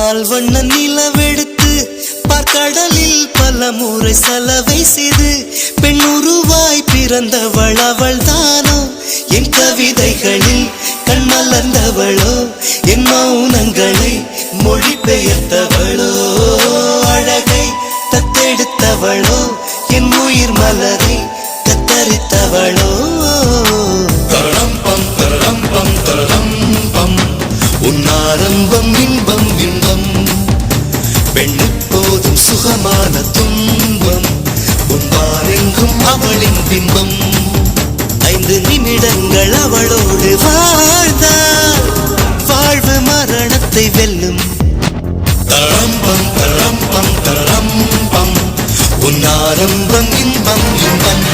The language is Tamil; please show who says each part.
Speaker 1: பால் வண்ண நிலவெடுத்து பார்க்கடலில் பல முறை சலவை செய்து பெண் உருவாய் பிறந்தவள் அவள் தானோ என் கவிதைகளில் கண்மலர்ந்தவளோ என் மௌனங்களை மொழிபெயர்த்தவளோ அழகை தத்தெடுத்தவளோ என் உயிர் மலரை கத்தரித்தவளோ தரம் பம் தரம் பம் தரம் பம் உன்னாரம்பம் இன்பம் இன்பம் பெண்ணுப்போதும் சுகமான துன்பம் உன்பாரெங்கும் அவளின் பிம்பம் 5 நிமிடங்கள் அவளோடு வாழ்ந்தால் வாழ்வு மரணத்தை வெல்லும் தரம் பம் தரம் பம் தரம் பம் உன்னாரம்பம் இன்பம் இன்பம்